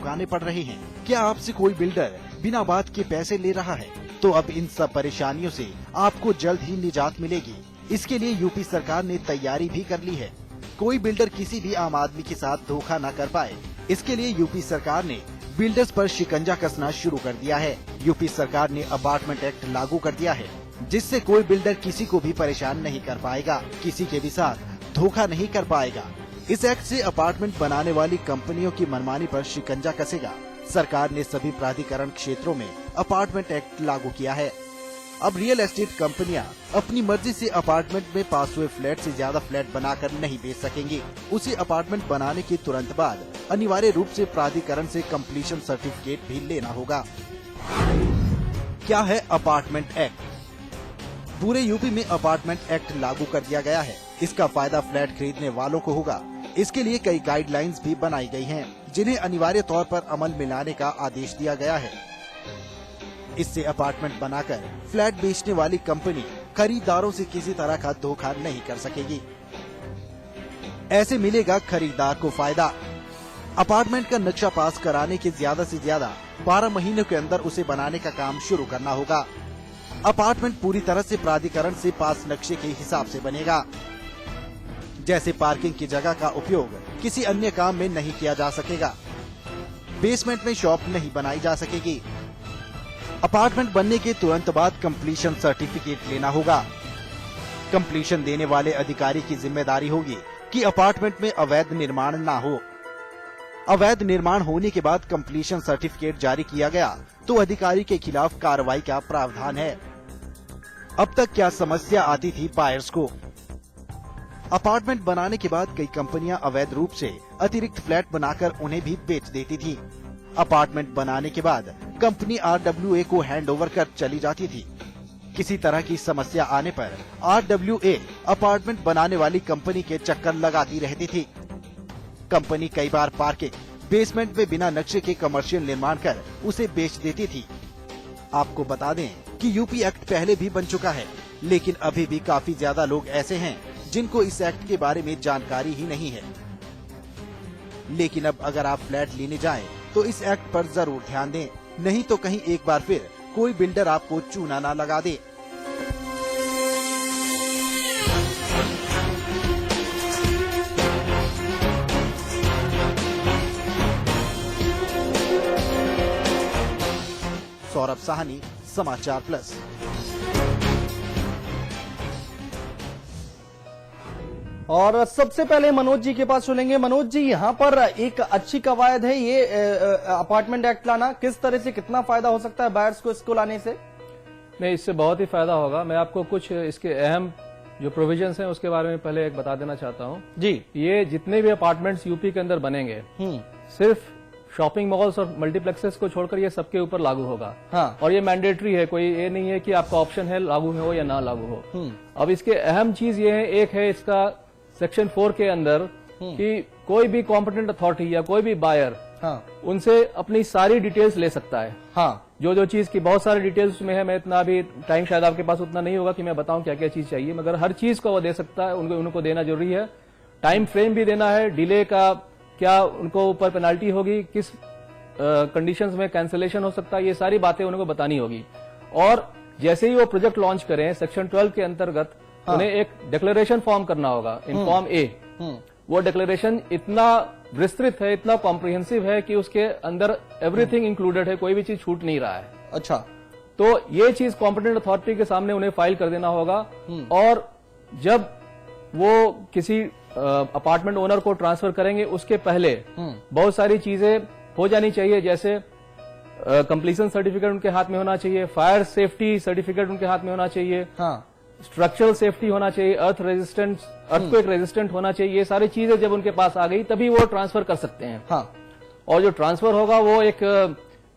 चुकाने पड़ रहे हैं। क्या आपसे कोई बिल्डर बिना बात के पैसे ले रहा है? तो अब इन सब परेशानियों से आपको जल्द ही निजात मिलेगी। इसके लिए यूपी सरकार ने तैयारी भी कर ली है। कोई बिल्डर किसी भी आम आदमी के साथ धोखा न कर पाए, इसके लिए यूपी सरकार ने बिल्डर्स पर शिकंजा कसना शुरू कर दिया है। यूपी सरकार ने अपार्टमेंट एक्ट लागू कर दिया है, जिससे कोई बिल्डर किसी को भी परेशान नहीं कर पाएगा, किसी के भी साथ धोखा नहीं कर पाएगा। इस एक्ट से अपार्टमेंट बनाने वाली कंपनियों की मनमानी पर शिकंजा कसेगा। सरकार ने सभी प्राधिकरण क्षेत्रों में अपार्टमेंट एक्ट लागू किया है। अब रियल एस्टेट कंपनियां अपनी मर्जी से अपार्टमेंट में पास हुए फ्लैट से ज्यादा फ्लैट बनाकर नहीं बेच सकेंगी। उसी अपार्टमेंट बनाने के तुरंत बाद अनिवार्य रूप से प्राधिकरण से कंप्लीशन सर्टिफिकेट भी लेना होगा। क्या है अपार्टमेंट एक्ट? पूरे यूपी में अपार्टमेंट एक्ट लागू कर दिया गया है। इसका फायदा फ्लैट खरीदने वालों को होगा। इसके लिए कई गाइडलाइंस भी बनाई गई हैं, जिन्हें अनिवार्य तौर पर अमल में लाने का आदेश दिया गया है। इससे अपार्टमेंट बनाकर फ्लैट बेचने वाली कंपनी खरीदारों से किसी तरह का धोखा नहीं कर सकेगी। ऐसे मिलेगा खरीदार को फायदा। अपार्टमेंट का नक्शा पास कराने के ज्यादा से ज्यादा 12 महीनों के अंदर उसे बनाने का काम शुरू करना होगा। अपार्टमेंट पूरी तरह से प्राधिकरण से पास नक्शे के हिसाब से बनेगा। जैसे पार्किंग की जगह का उपयोग किसी अन्य काम में नहीं किया जा सकेगा। बेसमेंट में शॉप नहीं बनाई जा सकेगी। अपार्टमेंट बनने के तुरंत बाद कंप्लीशन सर्टिफिकेट लेना होगा। कंप्लीशन देने वाले अधिकारी की जिम्मेदारी होगी कि अपार्टमेंट में अवैध निर्माण ना हो। अवैध निर्माण होने के बाद कंप्लीशन सर्टिफिकेट जारी किया गया तो अधिकारी के खिलाफ कार्रवाई का प्रावधान है। अब तक क्या समस्या आती थी बायर्स को? अपार्टमेंट बनाने के बाद कई कंपनियां अवैध रूप से अतिरिक्त फ्लैट बनाकर उन्हें भी बेच देती थी। अपार्टमेंट बनाने के बाद कंपनी RWA को हैंडओवर कर चली जाती थी। किसी तरह की समस्या आने पर RWA अपार्टमेंट बनाने वाली कंपनी के चक्कर लगाती रहती थी। कंपनी कई बार पार्किंग, बेसमेंट में बिना नक्शे के कमर्शियल निर्माण कर उसे बेच देती थी। आपको बता दें कि यूपी एक्ट पहले भी बन चुका है, लेकिन अभी भी काफी ज्यादा लोग ऐसे हैं जिनको इस एक्ट के बारे में जानकारी ही नहीं है। लेकिन अब अगर आप फ्लैट लेने जाएं तो इस एक्ट पर जरूर ध्यान दें, नहीं तो कहीं एक बार फिर कोई बिल्डर आपको चूना ना लगा दे। सौरभ साहनी, समाचार प्लस। और सबसे पहले मनोज जी के पास चलेंगे। मनोज जी, यहाँ पर एक अच्छी कवायद है ये अपार्टमेंट एक्ट लाना। किस तरह से कितना फायदा हो सकता है बायर्स को इसको लाने से? नहीं, इससे बहुत ही फायदा होगा। मैं आपको कुछ इसके अहम जो प्रोविजंस हैं उसके बारे में पहले एक बता देना चाहता हूँ जी। ये जितने भी अपार्टमेंट्स यूपी के अंदर बनेंगे सिर्फ शॉपिंग मॉल्स और मल्टीप्लेक्सेस को छोड़कर ये सबके ऊपर लागू होगा। हाँ। और ये मैंडेटरी है, कोई ये नहीं है कि आपका ऑप्शन है लागू हो या ना लागू हो। अब इसके अहम चीज ये है, एक है इसका सेक्शन 4 के अंदर कि कोई भी कॉम्पिटेंट अथॉरिटी या कोई भी बायर उनसे अपनी सारी डिटेल्स ले सकता है। हाँ। जो चीज की बहुत सारी डिटेल्स उसमें है, मैं इतना अभी टाइम शायद आपके पास उतना नहीं होगा कि मैं बताऊं क्या क्या चीज चाहिए, मगर हर चीज को वो दे सकता है। उनको देना जरूरी है। टाइम फ्रेम भी देना है, डिले का क्या उनको ऊपर पेनाल्टी होगी, किस कंडीशंस में कैंसिलेशन हो सकता है, ये सारी बातें उनको बतानी होगी। और जैसे ही वो प्रोजेक्ट लॉन्च करें सेक्शन 12 के अंतर्गत उन्हें एक डिक्लेरेशन फॉर्म करना होगा, इन फॉर्म ए। वो डिक्लेरेशन इतना विस्तृत है, इतना कॉम्प्रिहेंसिव है कि उसके अंदर एवरीथिंग इंक्लूडेड है, कोई भी चीज छूट नहीं रहा है। अच्छा। तो ये चीज कॉम्पिटेंट अथॉरिटी के सामने उन्हें फाइल कर देना होगा। और जब वो किसी अपार्टमेंट ओनर को ट्रांसफर करेंगे उसके पहले बहुत सारी चीजें हो जानी चाहिए, जैसे कंप्लीशन सर्टिफिकेट उनके हाथ में होना चाहिए, फायर सेफ्टी सर्टिफिकेट उनके हाथ में होना चाहिए, स्ट्रक्चरल सेफ्टी होना चाहिए, अर्थक्वेक रेजिस्टेंट होना चाहिए। ये सारी चीजें जब उनके पास आ गई तभी वो ट्रांसफर कर सकते हैं। हाँ। और जो ट्रांसफर होगा वो एक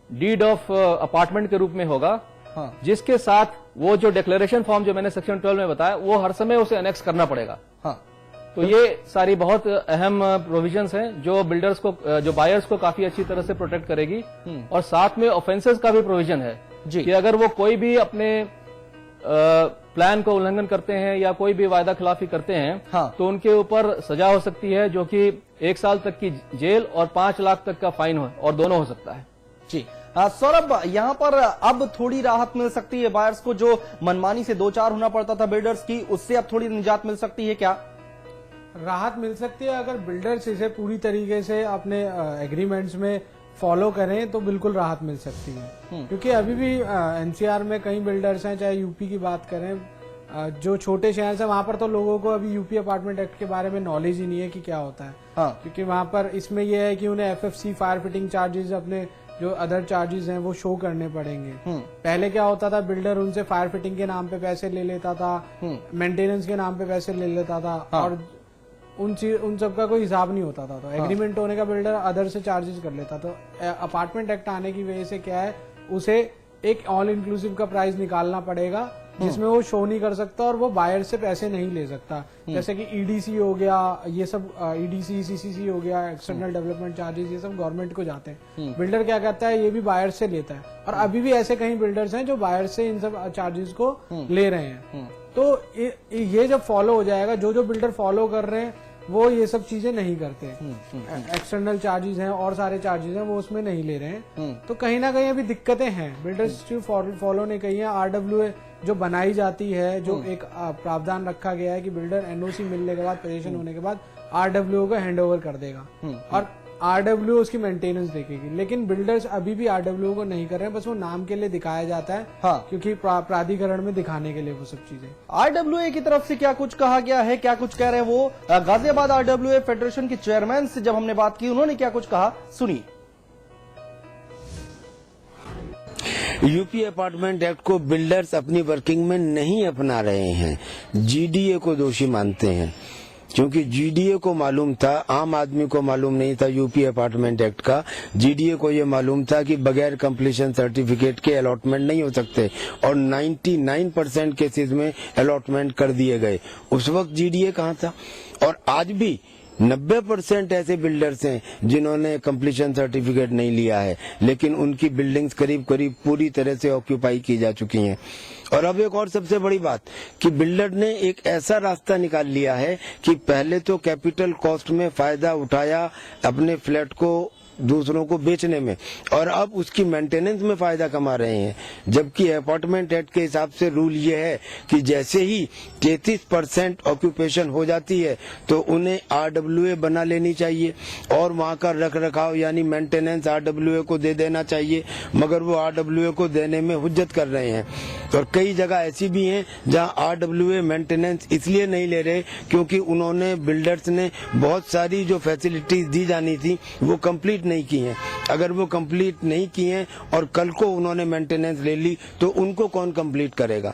डीड ऑफ अपार्टमेंट के रूप में होगा। हाँ। जिसके साथ वो जो डिक्लेरेशन फॉर्म जो मैंने सेक्शन 12 में बताया वो हर समय उसे एनेक्स करना पड़ेगा। हाँ। तो ये सारी बहुत अहम प्रोविजंस हैं जो बिल्डर्स को, जो बायर्स को काफी अच्छी तरह से प्रोटेक्ट करेगी। और साथ में ऑफेंसेस का भी प्रोविजन है जी, कि अगर वो कोई भी अपने प्लान का उल्लंघन करते हैं या कोई भी वायदा खिलाफी करते हैं, हाँ। तो उनके ऊपर सजा हो सकती है, जो कि 1 साल तक की जेल और 5 लाख तक का फाइन हो, और दोनों हो सकता है। जी सौरभ, यहाँ पर अब थोड़ी राहत मिल सकती है बायर्स को, जो मनमानी से 2-4 होना पड़ता था बिल्डर्स की, उससे अब थोड़ी निजात मिल सकती है क्या? राहत मिल सकती है अगर बिल्डर्स इसे पूरी तरीके से अपने एग्रीमेंट्स में फॉलो करें तो बिल्कुल राहत मिल सकती है। क्योंकि अभी भी एनसीआर में कई बिल्डर्स हैं, चाहे यूपी की बात करें, जो छोटे शहर हैं वहां पर तो लोगों को अभी यूपी अपार्टमेंट एक्ट के बारे में नॉलेज ही नहीं है कि क्या होता है। हाँ। क्योंकि वहां पर इसमें यह है कि उन्हें एफएफसी फायर फिटिंग चार्जेस, अपने जो अदर चार्जेस हैं वो शो करने पड़ेंगे। पहले क्या होता था, बिल्डर उनसे फायर फिटिंग के नाम पे पैसे ले लेता था, मेंटेनेंस के नाम पे पैसे ले लेता था, और उन सब का कोई हिसाब नहीं होता था। तो एग्रीमेंट होने का बिल्डर अदर से चार्जेस कर लेता। तो अपार्टमेंट एक्ट आने की वजह से क्या है, उसे एक ऑल इंक्लूसिव का प्राइस निकालना पड़ेगा जिसमें वो शो नहीं कर सकता और वो बायर से पैसे नहीं ले सकता। जैसे कि ईडीसी हो गया, ये सब ईडीसी, सीसीसी हो गया, एक्सटर्नल डेवलपमेंट चार्जेस, ये सब गवर्नमेंट को जाते हैं। बिल्डर क्या करता है, ये भी बायर से लेता है। और अभी भी ऐसे कई बिल्डर्स हैं जो बायर से इन सब चार्जेस को ले रहे हैं। तो ये जब फॉलो हो जाएगा, जो बिल्डर फॉलो कर रहे हैं वो ये सब चीजें नहीं करते, एक्सटर्नल चार्जेस हैं और सारे चार्जेस हैं वो उसमें नहीं ले रहे हैं। तो कहीं ना कहीं अभी दिक्कतें हैं, बिल्डर्स फॉलो नहीं कही है। आरडब्ल्यूए जो बनाई जाती है, जो एक प्रावधान रखा गया है कि बिल्डर एनओसी मिलने के बाद, पोजीशन होने के बाद आरडब्ल्यूए को हैंड ओवर कर देगा और आरडब्ल्यू उसकी मेंटेनेंस देखेगी। लेकिन बिल्डर्स अभी भी आरडब्ल्यू को नहीं कर रहे हैं, बस वो नाम के लिए दिखाया जाता है। हाँ। क्योंकि प्राधिकरण में दिखाने के लिए वो सब चीजें। आरडब्ल्यूए की तरफ से क्या कुछ कहा गया है, क्या कुछ कह रहे हैं वो? गाजियाबाद आरडब्ल्यूए फेडरेशन के चेयरमैन से जब हमने बात की, उन्होंने क्या कुछ कहा, सुनिए। यूपी अपार्टमेंट एक्ट को बिल्डर्स अपनी वर्किंग में नहीं अपना रहे हैं, जीडीए को दोषी मानते हैं। क्योंकि जीडीए को मालूम था, आम आदमी को मालूम नहीं था यूपी अपार्टमेंट एक्ट का। जीडीए को ये मालूम था कि बगैर कंप्लीशन सर्टिफिकेट के अलॉटमेंट नहीं हो सकते, और 99% केसेस में अलॉटमेंट कर दिए गए। उस वक्त जीडीए कहाँ था? और आज भी 90% ऐसे बिल्डर्स हैं जिन्होंने कंप्लीशन सर्टिफिकेट नहीं लिया है, लेकिन उनकी बिल्डिंग्स करीब करीब पूरी तरह से ऑक्यूपाई की जा चुकी हैं। और अब एक और सबसे बड़ी बात कि बिल्डर ने एक ऐसा रास्ता निकाल लिया है कि पहले तो कैपिटल कॉस्ट में फायदा उठाया अपने फ्लैट को दूसरों को बेचने में, और अब उसकी मेंटेनेंस में फायदा कमा रहे हैं। जबकि अपार्टमेंट एक्ट के हिसाब से रूल ये है कि जैसे ही 33% ऑक्यूपेशन हो जाती है तो उन्हें आरडब्ल्यूए बना लेनी चाहिए और वहां का रख रखाव यानी मेंटेनेंस आरडब्ल्यूए को दे देना चाहिए। मगर वो आरडब्ल्यूए को देने में हुज्जत कर रहे हैं, और कई जगह ऐसी भी हैं जहां आरडब्ल्यूए मेंटेनेंस इसलिए नहीं ले रहे क्योंकि उन्होंने, बिल्डर्स ने बहुत सारी जो फैसिलिटीज दी जानी थी वो कंप्लीट नहीं की हैं। अगर वो कंप्लीट नहीं की हैं और कल को उन्होंने मेंटेनेंस ले ली तो उनको कौन कंप्लीट करेगा?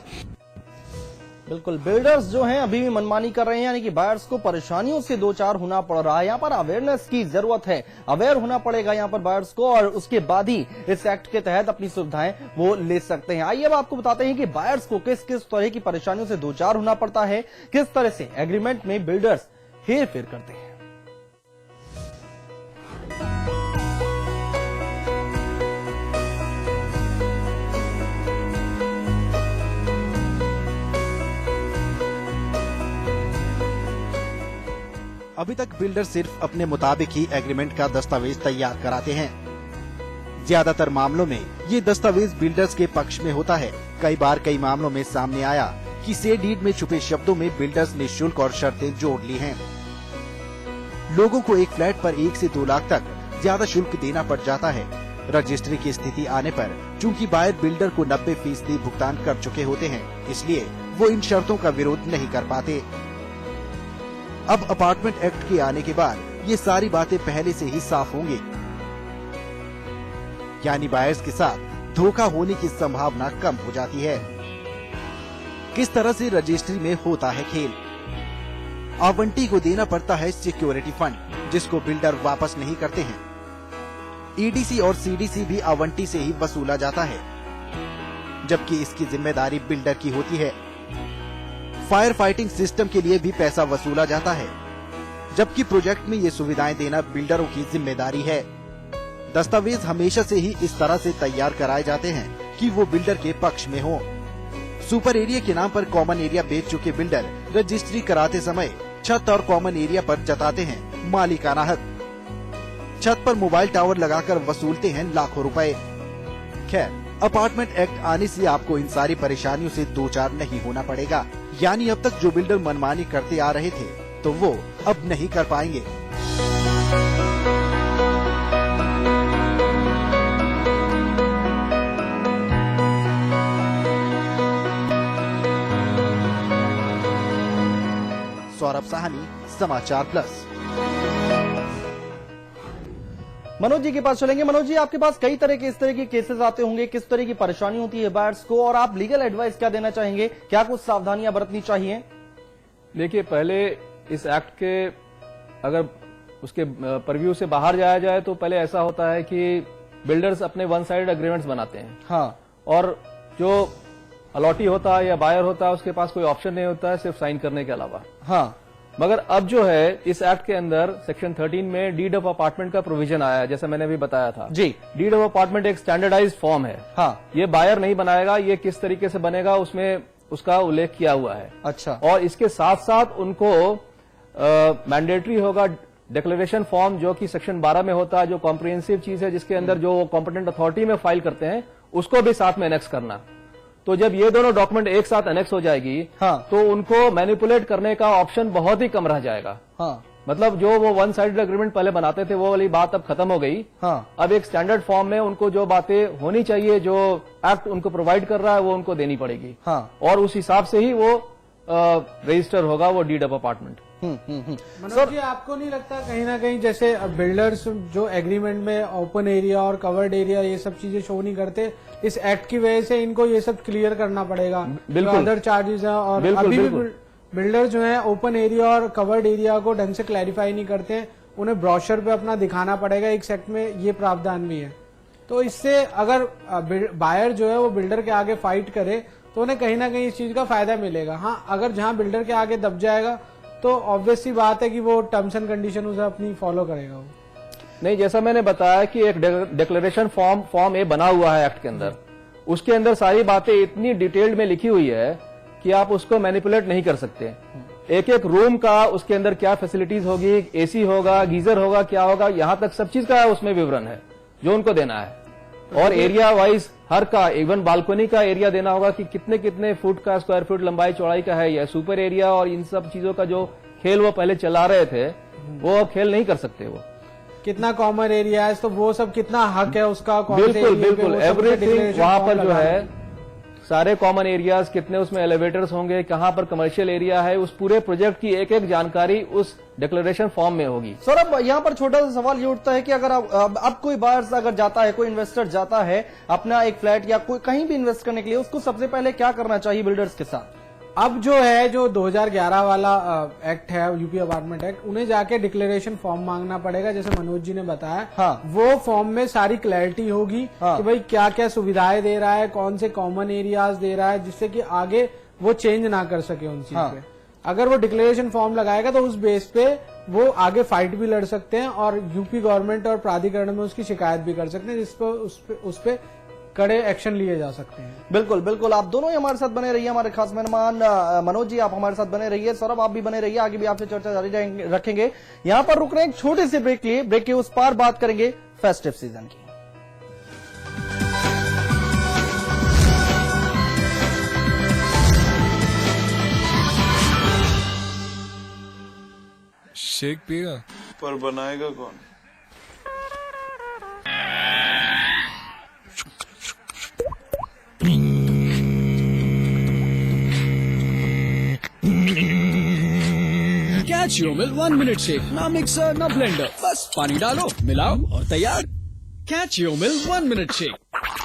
बिल्कुल, बिल्डर्स जो हैं अभी भी मनमानी कर रहे हैं, यानी कि बायर्स को परेशानियों से 2-4 होना पड़ रहा है। यहाँ पर अवेयरनेस की जरूरत है, अवेयर होना पड़ेगा यहाँ पर बायर्स को, और उसके बाद ही इस एक्ट के तहत अपनी सुविधाएं वो ले सकते हैं। आइए अब आपको बताते हैं कि बायर्स को किस किस तरह की परेशानियों से 2-4 होना पड़ता है, किस तरह से एग्रीमेंट में बिल्डर्स हेर फेर करते हैं। अभी तक बिल्डर सिर्फ अपने मुताबिक ही एग्रीमेंट का दस्तावेज तैयार कराते हैं। ज्यादातर मामलों में ये दस्तावेज बिल्डर्स के पक्ष में होता है। कई बार कई मामलों में सामने आया कि से डीड में छुपे शब्दों में बिल्डर्स ने शुल्क और शर्तें जोड़ ली हैं। लोगों को एक फ्लैट पर 1 से 2 लाख तक ज्यादा शुल्क देना पड़ जाता है। रजिस्ट्री की स्थिति आने पर चूंकि बायर बिल्डर को 90% भुगतान कर चुके होते हैं, इसलिए वो इन शर्तों का विरोध नहीं कर पाते। अब अपार्टमेंट एक्ट के आने के बाद ये सारी बातें पहले से ही साफ होंगी, यानी बायर्स के साथ धोखा होने की संभावना कम हो जाती है। किस तरह से रजिस्ट्री में होता है खेल? आवंटी को देना पड़ता है सिक्योरिटी फंड, जिसको बिल्डर वापस नहीं करते हैं। ईडीसी और सीडीसी भी आवंटी से ही वसूला जाता है, जबकि इसकी जिम्मेदारी बिल्डर की होती है। फायर फाइटिंग सिस्टम के लिए भी पैसा वसूला जाता है, जबकि प्रोजेक्ट में ये सुविधाएं देना बिल्डरों की जिम्मेदारी है। दस्तावेज हमेशा से ही इस तरह से तैयार कराए जाते हैं कि वो बिल्डर के पक्ष में हो। सुपर एरिया के नाम पर कॉमन एरिया बेच चुके बिल्डर रजिस्ट्री कराते समय छत और कॉमन एरिया पर जताते हैं मालिकाना हक। छत पर मोबाइल टावर लगाकर वसूलते हैं लाखों रुपए। खैर, अपार्टमेंट एक्ट आने से आपको इन सारी परेशानियों से दो चार नहीं होना पड़ेगा। यानी अब तक जो बिल्डर मनमानी करते आ रहे थे तो वो अब नहीं कर पाएंगे। सौरभ साहनी, समाचार प्लस। मनोज जी के पास चलेंगे। मनोज जी, आपके पास कई तरह के इस तरह के केसेस आते होंगे, किस तरह की परेशानी होती है बायर्स को, और आप लीगल एडवाइस क्या देना चाहेंगे? क्या कुछ सावधानियां बरतनी चाहिए? देखिए, पहले इस एक्ट के अगर उसके परव्यू से बाहर जाया जाए तो पहले ऐसा होता है कि बिल्डर्स अपने वन साइड एग्रीमेंट्स बनाते हैं। हाँ, और जो अलॉटी होता है या बायर होता है उसके पास कोई ऑप्शन नहीं होता है सिर्फ साइन करने के अलावा। हाँ, मगर अब जो है इस एक्ट के अंदर सेक्शन 13 में डीड ऑफ अपार्टमेंट का प्रोविजन आया है, जैसा मैंने अभी बताया था जी। डीड ऑफ अपार्टमेंट एक स्टैंडर्डाइज्ड फॉर्म है। हाँ, ये बायर नहीं बनाएगा, ये किस तरीके से बनेगा उसमें उसका उल्लेख किया हुआ है। अच्छा। और इसके साथ साथ उनको मैंडेटरी होगा डिक्लेरेशन फॉर्म, जो कि सेक्शन 12 में होता है, जो कॉम्प्रिहेंसिव चीज है जिसके अंदर जो कॉम्पिटेंट अथॉरिटी में फाइल करते हैं उसको भी साथ में एनेक्स करना। तो जब ये दोनों डॉक्यूमेंट एक साथ एनेक्स हो जाएगी, हाँ, तो उनको मैनिपुलेट करने का ऑप्शन बहुत ही कम रह जाएगा। हाँ, मतलब जो वो वन साइडेड एग्रीमेंट पहले बनाते थे वो वाली बात अब खत्म हो गई। हाँ, अब एक स्टैंडर्ड फॉर्म में उनको जो बातें होनी चाहिए, जो एक्ट उनको प्रोवाइड कर रहा है, वो उनको देनी पड़ेगी। हाँ, और उस हिसाब से ही वो रजिस्टर होगा वो deed of apartment. Manoj ji, आपको नहीं लगता कहीं ना कहीं जैसे बिल्डर्स जो एग्रीमेंट में ओपन एरिया और कवर्ड एरिया ये सब चीजें शो नहीं करते, इस एक्ट की वजह से इनको ये सब क्लियर करना पड़ेगा? बिल्कुल। अदर चार्जेस हैं, और बिल्कुल, अभी भी बिल्कुल। बिल्डर जो है ओपन एरिया और कवर्ड एरिया को ढंग से क्लैरिफाई नहीं करते हैं, उन्हें ब्रोशर पे अपना दिखाना पड़ेगा। एक सेक्ट में ये प्रावधान भी है। तो इससे अगर बायर जो है वो बिल्डर के आगे फाइट करे तो उन्हें कहीं ना कहीं इस चीज का फायदा मिलेगा। हाँ, अगर जहां बिल्डर के आगे दब जाएगा तो ऑब्वियस सी बात है कि वो टर्म्स एंड कंडीशन उसे अपनी फॉलो करेगा। वो नहीं, जैसा मैंने बताया कि एक डिक्लेरेशन फॉर्म ए बना हुआ है एक्ट के अंदर, उसके अंदर सारी बातें इतनी डिटेल्ड में लिखी हुई है कि आप उसको मैनिपुलेट नहीं कर सकते। एक एक रूम का उसके अंदर क्या फैसिलिटीज होगी, एसी होगा, गीजर होगा, क्या होगा, यहां तक सब चीज का उसमें विवरण है जो उनको देना है। और एरिया वाइज हर का, इवन बालकोनी का एरिया देना होगा कि कितने कितने फुट का, स्क्वायर फुट लंबाई चौड़ाई का है, या सुपर एरिया, और इन सब चीजों का जो खेल वो पहले चला रहे थे वो अब खेल नहीं कर सकते। वो कितना कॉमन एरिया है, तो वो सब कितना हक है उसका, कौन से बिल्कुल एरिया पे, बिल्कुल वो सब एवरीथिंग declaration वहां form पर जो लगा है, दें। सारे कॉमन एरियाज, कितने उसमें एलिवेटर्स होंगे, कहां पर कमर्शियल एरिया है, उस पूरे प्रोजेक्ट की एक एक जानकारी उस डिक्लेरेशन फॉर्म में होगी। सौरभ, यहाँ पर छोटा सा सवाल ये उठता है कि अगर अब कोई बायर्स अगर जाता है, कोई इन्वेस्टर जाता है अपना एक फ्लैट या कोई कहीं भी इन्वेस्ट करने के लिए, उसको सबसे पहले क्या करना चाहिए बिल्डर्स के साथ? अब जो है, जो 2011 वाला एक्ट है, यूपी अपार्टमेंट एक्ट, उन्हें जाके डिक्लेरेशन फॉर्म मांगना पड़ेगा, जैसे मनोज जी ने बताया। हाँ। वो फॉर्म में सारी क्लैरिटी होगी हाँ। कि भाई क्या क्या सुविधाएं दे रहा है, कौन से कॉमन एरियाज दे रहा है, जिससे कि आगे वो चेंज ना कर सके उन चीज हाँ। पे। अगर वो डिक्लेरेशन फॉर्म लगाएगा तो उस बेस पे वो आगे फाइट भी लड़ सकते हैं और यूपी गवर्नमेंट और प्राधिकरण में उसकी शिकायत भी कर सकते हैं, जिसको उस पे कड़े एक्शन लिए जा सकते हैं। बिल्कुल बिल्कुल, आप दोनों ही हमारे साथ बने रहिए। हमारे खास मेहमान मनोज जी, आप हमारे साथ बने रहिए। सौरभ, आप भी बने रहिए, आगे भी आपसे चर्चा जारी रखेंगे। यहाँ पर रुक रहे हैं एक छोटे से ब्रेक लिए, ब्रेक के उस पार बात करेंगे फेस्टिव सीजन की। शेक पिएगा? पर बनाएगा कौन? Catch your milk 1 minute shake, ना मिक्सर ना ब्लेंडर, बस पानी डालो, मिलाओ और तैयार। Catch your milk 1 minute shake,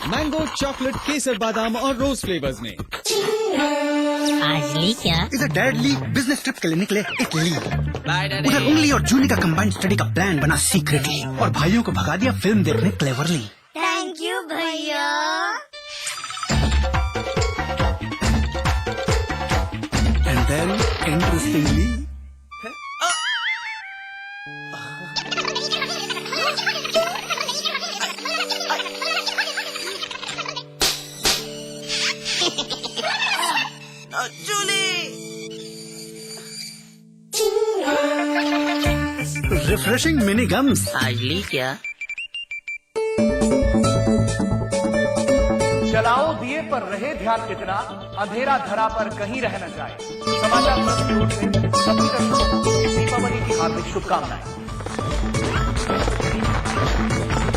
mango, chocolate, केसर, बादाम और रोज फ्लेवर्स में। आज ली क्या? इधर डैड ली बिजनेस ट्रिप के लिए निकले इटली। उधर उंगली और जूनी का कंबाइंड स्टडी का प्लान बना सीक्रेटली, और भाइयों को भगा दिया फिल्म देखने क्लेवरली। थैंक यू भैया। And then interestingly refreshing mini games. आज ली क्या? जलाओ दिए पर रहे ध्यान इतना, अंधेरा धरा पर कहीं रह न जाए। समाचार प्लस की ओर से सभी दर्शकों को दीपावली की हार्दिक शुभकामनाएं।